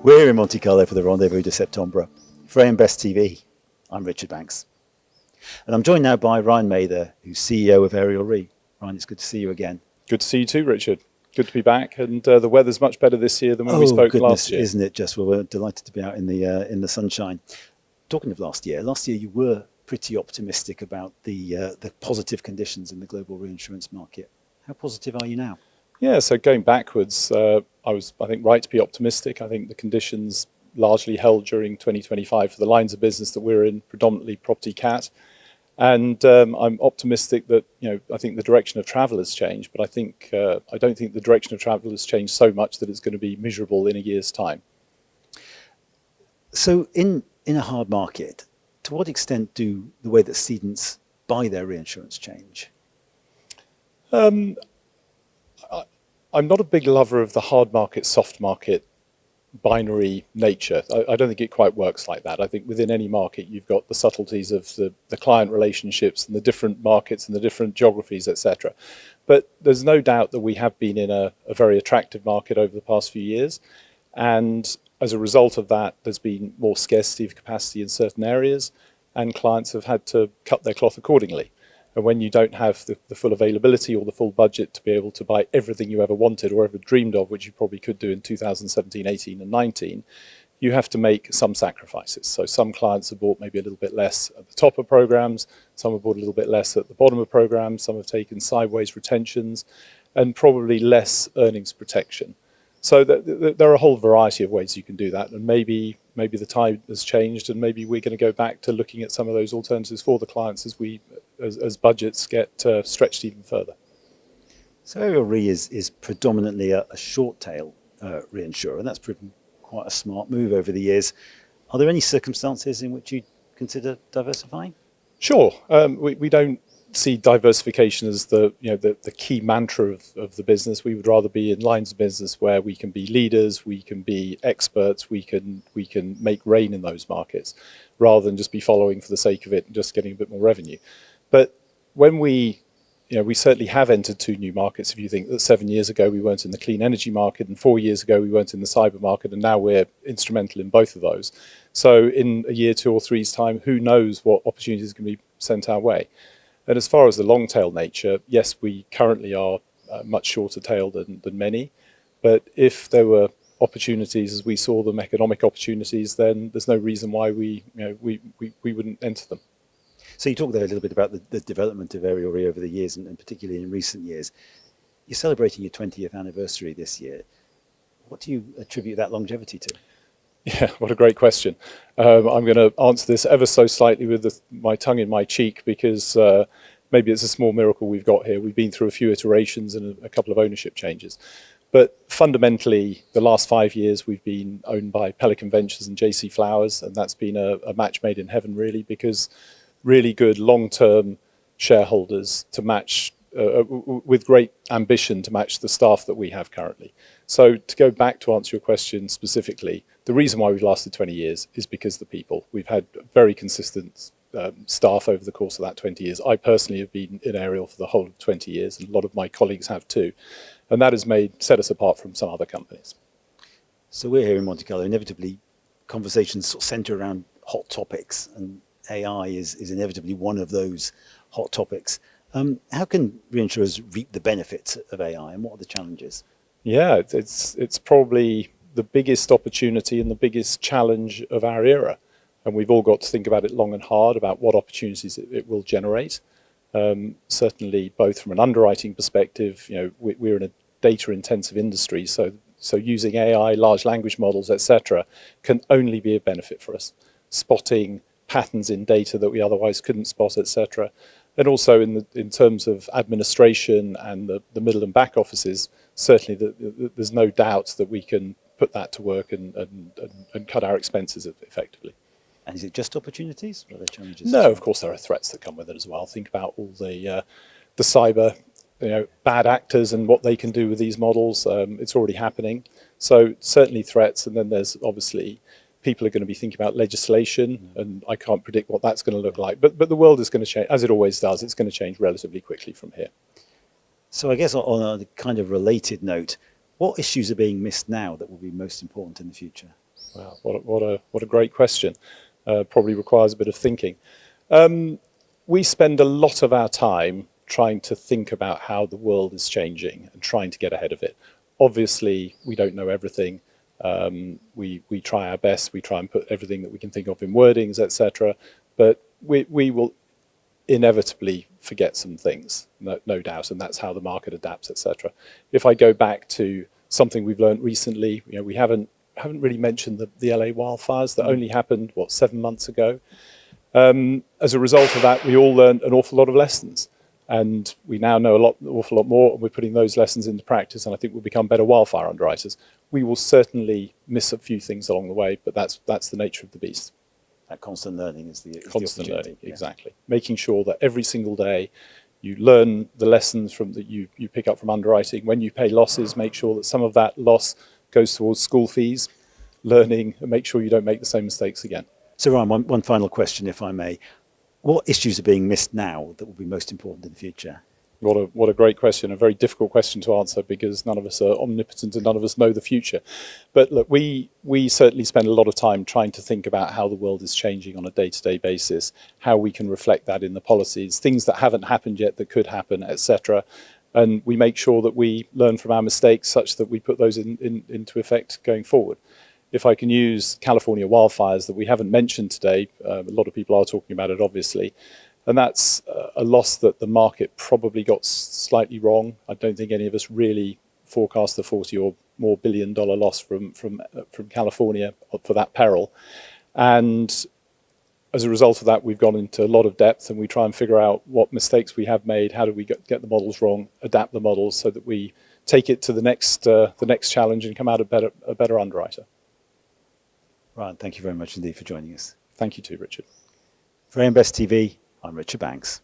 We're here in Monte Carlo for the Rendez-Vous de Septembre. For AM Best TV, I'm Richard Banks. And I'm joined now by Ryan Mather, who's CEO of Ariel Re. Ryan, it's good to see you again. Good to see you too, Richard. Good to be back, and the weather's much better this year than when we spoke last year. Isn't it just? Well, we're delighted to be out in the sunshine. Talking of last year you were pretty optimistic about the positive conditions in the global reinsurance market. How positive are you now? Yeah, so going backwards, I was, I think, right to be optimistic. I think the conditions largely held during 2025 for the lines of business that we're in, predominantly property cat. And I'm optimistic that, I think the direction of travel has changed, but I don't think the direction of travel has changed so much that it's going to be miserable in a year's time. So in a hard market, to what extent do the way that cedents buy their reinsurance change? I'm not a big lover of the hard market, soft market binary nature. I don't think it quite works like that. I think within any market, you've got the subtleties of the client relationships and the different markets and the different geographies, etc. But there's no doubt that we have been in a very attractive market over the past few years. And as a result of that, there's been more scarcity of capacity in certain areas, and clients have had to cut their cloth accordingly. And when you don't have the full availability or the full budget to be able to buy everything you ever wanted or ever dreamed of, which you probably could do in 2017, 18 and 19, you have to make some sacrifices. So some clients have bought maybe a little bit less at the top of programs, some have bought a little bit less at the bottom of programs, some have taken sideways retentions, and probably less earnings protection. So there are a whole variety of ways you can do that, and maybe the tide has changed, and maybe we're going to go back to looking at some of those alternatives for the clients as budgets get stretched even further. So Ariel Re is predominantly a short tail reinsurer, and that's proven quite a smart move over the years. Are there any circumstances in which you consider diversifying? Sure. We don't see diversification as the key mantra of the business. We would rather be in lines of business where we can be leaders, we can be experts, we can make rain in those markets, rather than just be following for the sake of it and just getting a bit more revenue. But when we certainly have entered two new markets. If you think that 7 years ago we weren't in the clean energy market, and 4 years ago we weren't in the cyber market, and now we're instrumental in both of those. So in a year, 2 or 3's time, who knows what opportunities can be sent our way. And as far as the long tail nature, yes, we currently are much shorter tail than many. But if there were opportunities as we saw them, economic opportunities, then there's no reason why we wouldn't enter them. So you talked there a little bit about the development of Ariel Re over the years, and particularly in recent years. You're celebrating your 20th anniversary this year. What do you attribute that longevity to? Yeah, what a great question. I'm going to answer this ever so slightly with my tongue in my cheek, because maybe it's a small miracle we've got here. We've been through a few iterations and a couple of ownership changes. But fundamentally, the last 5 years we've been owned by Pelican Ventures and JC Flowers, and that's been a match made in heaven, really, because really good long-term shareholders to match, with great ambition to match the staff that we have currently. So to go back to answer your question specifically, the reason why we've lasted 20 years is because of the people. We've had very consistent staff over the course of that 20 years. I personally have been in Ariel for the whole of 20 years, and a lot of my colleagues have too. And that has set us apart from some other companies. So we're here in Monte Carlo. Inevitably, conversations sort of center around hot topics, and AI is inevitably one of those hot topics. How can reinsurers reap the benefits of AI, and what are the challenges? Yeah, it's probably the biggest opportunity and the biggest challenge of our era. And we've all got to think about it long and hard about what opportunities it will generate. Certainly, both from an underwriting perspective, we're in a data-intensive industry, so using AI, large language models, etc., can only be a benefit for us. Spotting patterns in data that we otherwise couldn't spot, etc. And also in terms of administration and the middle and back offices, certainly there's no doubt that we can put that to work and cut our expenses effectively. And is it just opportunities, or are there challenges? No, of course there are threats that come with it as well. Think about all the cyber, bad actors and what they can do with these models. It's already happening. So certainly threats, and then there's obviously people are going to be thinking about legislation, and I can't predict what that's going to look like. But the world is going to change, as it always does. It's going to change relatively quickly from here. So I guess on a kind of related note, what issues are being missed now that will be most important in the future? Wow, what a great question. Probably requires a bit of thinking. We spend a lot of our time trying to think about how the world is changing and trying to get ahead of it. Obviously, we don't know everything. We try our best. We try and put everything that we can think of in wordings, etc. But we will inevitably forget some things, no doubt, and that's how the market adapts, etc. If I go back to something we've learned recently, we haven't really mentioned the LA wildfires that only happened 7 months ago. As a result of that, we all learned an awful lot of lessons, and we now know an awful lot more, and we're putting those lessons into practice, and I think we'll become better wildfire underwriters. We will certainly miss a few things along the way, but that's the nature of the beast. That constant learning is the Constant opportunity. learning, exactly. Making sure that every single day you learn the lessons that you pick up from underwriting. When you pay losses, make sure that some of that loss goes towards school fees, learning, and make sure you don't make the same mistakes again. So Ryan, one final question, if I may. What issues are being missed now that will be most important in the future? What a great question, a very difficult question to answer because none of us are omnipotent and none of us know the future. But look, we certainly spend a lot of time trying to think about how the world is changing on a day-to-day basis, how we can reflect that in the policies, things that haven't happened yet that could happen, etc. And we make sure that we learn from our mistakes such that we put those into effect going forward. If I can use California wildfires that we haven't mentioned today, a lot of people are talking about it, obviously, and that's a loss that the market probably got slightly wrong. I don't think any of us really forecast the $40 or more billion loss from California for that peril. And as a result of that, we've gone into a lot of depth and we try and figure out what mistakes we have made, how do we get the models wrong, adapt the models so that we take it to the next challenge and come out a better underwriter. Ryan, thank you very much indeed for joining us. Thank you too, Richard. For AM Best TV, I'm Richard Banks.